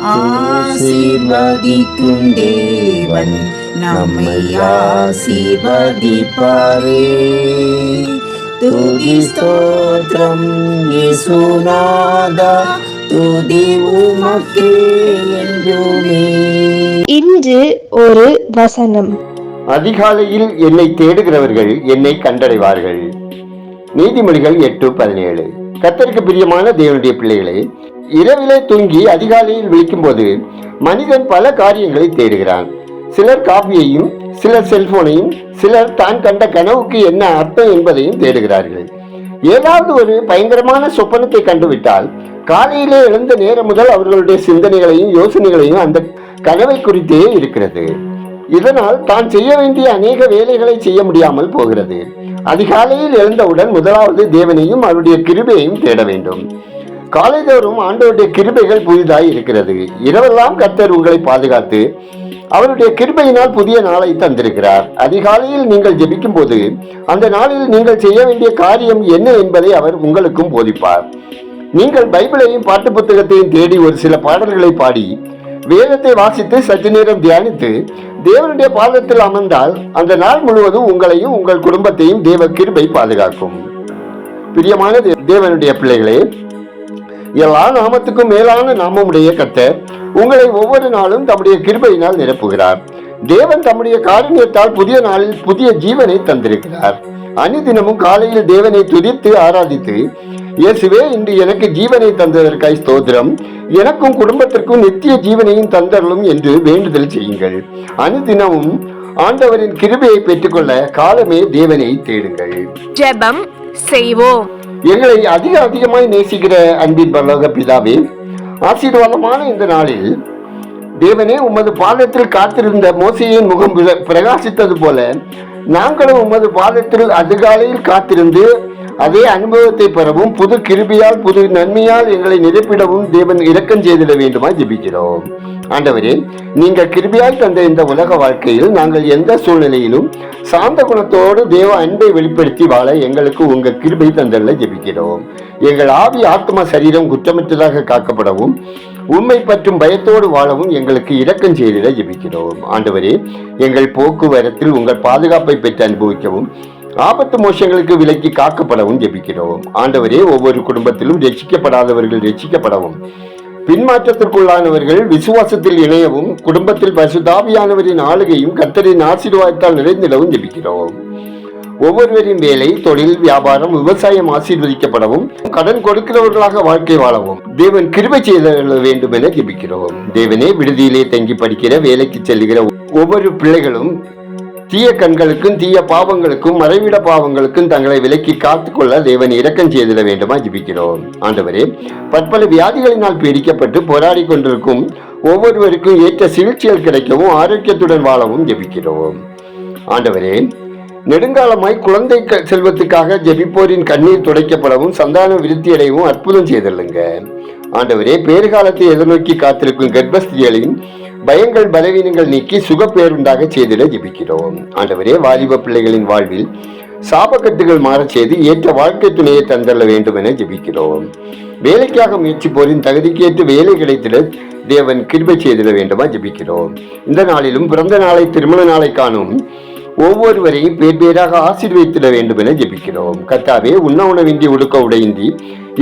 ஆசீர்வதிக்கும் தேவன் நம்மை ஆசீர்வதிப்பாரே. துதி ஸ்தோத்திரம் இயேசுநாதா, துதி உமக்கே என்றுமே. இன்று ஒரு வசனம். அதிகாலையில் என்னை தேடுகிறவர்கள் என்னை கண்டடைவார்கள். நீதிமொழிகள் 8:17. கர்த்தருக்கு பிரியமான தேவனுடைய பிள்ளைகளே, இரவிலே தூங்கி அதிகாலையில் விழிக்கும் போது மனிதன் பல காரியங்களை தேடுகிறான். சிலர் காபியையும், சிலர் செல்போனையும், சிலர் தான் கண்ட கனவுக்கு என்ன அர்த்தம் என்பதையும் தேடுகிறார்கள். ஏதாவது ஒரு பயங்கரமான சொப்பனத்தை கண்டுவிட்டால் காலையிலே எழுந்த நேரம் முதல் அவர்களுடைய சிந்தனைகளையும் யோசனைகளையும் அந்த கனவை குறித்தே இருக்கிறது. இதனால் தான் செய்ய வேண்டிய அநேக வேலைகளை செய்ய முடியாமல் போகிறது. அதிகாலையில் எழுந்தவுடன் முதலாவது தேவனையும் அவருடைய கிருபையையும் தேட வேண்டும். காலைதோறும் ஆண்டவருடைய கிருபைகள் புதிதாய் இருக்கிறது. இரவெல்லாம் கர்த்தர் உங்களை பாதுகாத்து அவருடைய கிருபையினால் புதிய நாளை தந்திருக்கிறார். அதிகாலையில் நீங்கள் ஜெபிக்கும் போது அந்த நாளில் நீங்கள் செய்ய வேண்டிய காரியம் என்ன என்பதை அவர் உங்களுக்கும் போதிப்பார். நீங்கள் பைபிளையும் பாட்டு புத்தகத்தையும் தேடி ஒரு சில பாடல்களை பாடி வேதத்தை வாசித்து சற்று நேரம் தியானித்து தேவனுடைய பாதத்தில் அமர்ந்தால் அந்த நாள் முழுவதும் உங்களையும் உங்கள் குடும்பத்தையும் தேவ கிருபை பாதுகாக்கும். பிரியமான தேவனுடைய பிள்ளைகளே, எல்லா நாமத்துக்கும் மேலான நாமமுடைய கர்த்தர் உங்களை ஒவ்வொரு நாளும் தம்முடைய கிருபையினால் நிரப்புகிறார். தேவன் தம்முடைய காருண்யத்தால் புதிய நாளில் புதிய ஜீவனை தந்திருக்கிறார். அனுதினமும் காலையில் தேவனை துதித்து ஆராதித்து, இயேசுவே, இன்று எனக்கு ஜீவனை தந்ததற்காய் ஸ்தோத்திரம், எனக்கும் குடும்பத்திற்கும் நித்திய ஜீவனையும் தந்தரலும் என்று வேண்டுதல் செய்யுங்கள். அனுதினமும் ஆண்டவரின் கிருபையை பெற்றுக்கொள்ள காலமே தேவனை தேடுங்கள். ஜெபம் செய்வோம். எங்களை அதிகமாய் நேசிக்கிற அன்பின் பரலோக பிதாவே, ஆசீர்வாதமான இந்த நாளில் தேவனே, உமது பாதத்தில் காத்திருந்த மோசேயின் முகம் பிரகாசித்தது போல நாங்களும் உமது பாதத்தில் அதிகாலையில் காத்திருந்து அதே அனுபவத்தை பெறவும் புது கிருபையால் புது நன்மையால் எங்களை நிரப்பிடவும் தேவன் இரக்கம் செய்திட வேண்டுமா ஜெபிக்கிறோம். ஆண்டவரே, நீங்கள் கிருபையால் தந்த இந்த உலக வாழ்க்கையில் நாங்கள் எந்த சூழ்நிலையிலும் சாந்த குணத்தோடு தேவ அன்பை வெளிப்படுத்தி வாழ எங்களுக்கு உங்க கிருபை தந்தல்ல ஜெபிக்கிறோம். எங்கள் ஆவி ஆத்ம சரீரம் குற்றமற்றதாக காக்கப்படவும் உண்மை பற்றும் பயத்தோடு வாழவும் எங்களுக்கு இரக்கம் செய்திட ஜெபிக்கிறோம். ஆண்டவரே, எங்கள் போக்குவரத்தில் உங்கள் பாதுகாப்பை பெற்று அனுபவிக்கவும் ஆபத்து மோசங்களுக்கு விலக்கி காக்கப்படவும் ஜெபிக்கிறோம். ஆண்டவரே, ஒவ்வொரு குடும்பத்திலும் ரட்சிக்கப்படாதவர்கள் ரட்சிக்கப்படவும், பின்மாற்றத்திற்குள்ளானவர்கள் விசுவாசத்தில் இணையவும், குடும்பத்தில் பரிசுத்தாவியானவரின் ஆளுகையும் கர்த்தரின் ஆசீர்வாதத்தால் நிறைந்திடவும் ஜெபிக்கிறோம். ஒவ்வொருவரின் வேலை, தொழில், வியாபாரம், விவசாயம் ஆசீர்வதிக்கப்படவும், கடன் கொடுக்கிறவர்களாக வாழ்க்கை வாழவும் தேவன் கிருபை செய்த வேண்டும் என ஜெபிக்கிறோம். தேவனே, விடுதியிலே தங்கி படிக்கிற, வேலைக்கு செல்லுகிற ஒவ்வொரு பிள்ளைகளும் தீய கண்களுக்கும் தீய பாவங்களுக்கும் மறைவிட பாவங்களுக்கும் தங்களை விலக்கி காத்துக்கொள்ள தேவன் இரக்கம் செய்திட வேண்டுமா ஜெபிக்கிறோம். ஆண்டவரே, பற்பல வியாதிகளினால் பீடிக்கப்பட்டு போராடி கொண்டிருக்கும் ஒவ்வொருவருக்கும் ஏற்ற சிகிச்சைகள் கிடைக்கவும் ஆரோக்கியத்துடன் வாழவும் ஜெபிக்கிறோம். ஆண்டவரே, நெடுங்காலமாய் குழந்தை செல்வத்துக்காக ஜெபிப்போரின் கண்ணீர் துடைக்கப்படவும் சந்தான விருத்தி அடையவும் அற்புதம் செய்தல்லுங்க. ஆண்டவரே, பேறுகாலத்தை எதிர்நோக்கி காத்திருக்கும் கர்ப்பஸ்திரிகளின் பயங்கள் பலவீனங்கள் நீக்கி சுகப்பேருண்டாக செய்திட ஜெபிக்கிறோம். ஆண்டவரே, வாலிப பிள்ளைகளின் வாழ்வில் சாபக்கட்டுகள் மாறச் செய்து ஏற்ற வாழ்க்கை துணையை தந்தள்ள வேண்டும் என ஜெபிக்கிறோம். வேலைக்காக முயற்சிப்போரின் தகுதிக்கேற்று வேலை கிடைத்திட தேவன் கிருபை செய்திட வேண்டுமா ஜெபிக்கிறோம். இந்த நாளிலும் பிறந்த நாளை திருமண நாளை காணும் ஒவ்வொருவரையும் பேர் பேராக ஆசீர்வதித்திட வேண்டும் என ஜெபிக்கிறோம். கர்த்தாவே, உண்ண உணவின்றி உடுக்க உடையின்றி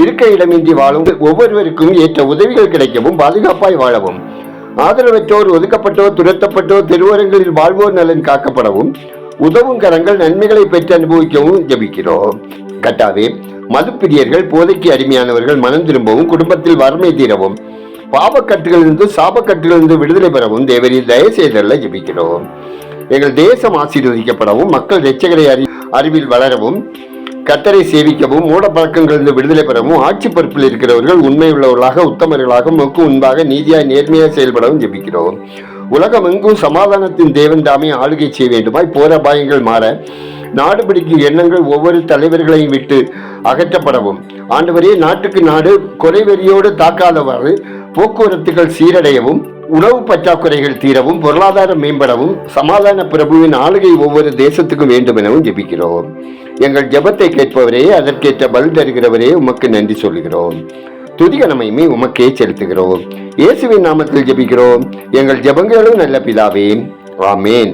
இருக்க இடமின்றி வாழும் ஒவ்வொருவருக்கும் ஏற்ற உதவிகள் கிடைக்கவும் பாதுகாப்பாய் வாழவும், ஆதரவற்றோர், ஒதுக்கப்பட்டோர், துரத்தப்பட்டோர், தெருவோரங்களில் வாழ்வோர் நலன் காக்கப்படவும் உதவும் கரங்கள் நன்மைகளை பெற்று அனுபவிக்கவும் ஜெபிக்கிறோம். கர்த்தாவே, மதுப்பிரியர்கள், போதைக்கு அடிமையானவர்கள் மனம் திரும்பவும், குடும்பத்தில் வறுமை தீரவும், பாவக்கட்டுகளிலிருந்து சாபக்கட்டுகளிலிருந்து விடுதலை பெறவும் தேவரீர் தயவு செய்தல்ல ஜெபிக்கிறோம். எங்கள் தேசம் ஆசீர்வதிக்கப்படவும், மக்கள் இரட்சகரை அறிவில் வளரவும், கர்த்தரை சேவிக்கவும், மூட பழக்கங்களிலிருந்து விடுதலை பெறவும், ஆட்சி பொறுப்பில் இருக்கிறவர்கள் உண்மை உள்ளவர்களாக உத்தமர்களாக மக்கு முன்பாக நீதியாய் நேர்மையாக செயல்படவும் ஜெபிக்கிறோம். உலகம் எங்கும் சமாதானத்தின் தேவன் தாமே ஆளுகை செய்ய வேண்டுமாய் போர அபாயங்கள் மாற, நாடு பிடிக்கும் எண்ணங்கள் ஒவ்வொரு தலைவர்களையும் விட்டு அகற்றப்படவும், ஆண்டவரே, நாட்டுக்கு நாடு குறைவெறியோடு தாக்காதவாறு போக்குவரத்துகள் சீரடையவும், உணவு பற்றாக்குறைகள் தீரவும், பொருளாதாரம் மேம்படவும், சமாதான பிரபுவின் ஆளுகை ஒவ்வொரு தேசத்துக்கும் வேண்டும் எனவும் ஜெபிக்கிறோம். எங்கள் ஜெபத்தை கேட்பவரே, அதற்கேற்ற பலன் தருகிறவரே, உமக்கு நன்றி சொல்கிறோம். துதிகனமையுமே உமக்கே செலுத்துகிறோம். இயேசுவின் நாமத்தில் ஜெபிக்கிறோம் எங்கள் ஜெபங்களும் நல்ல பிதாவே, ஆமேன்.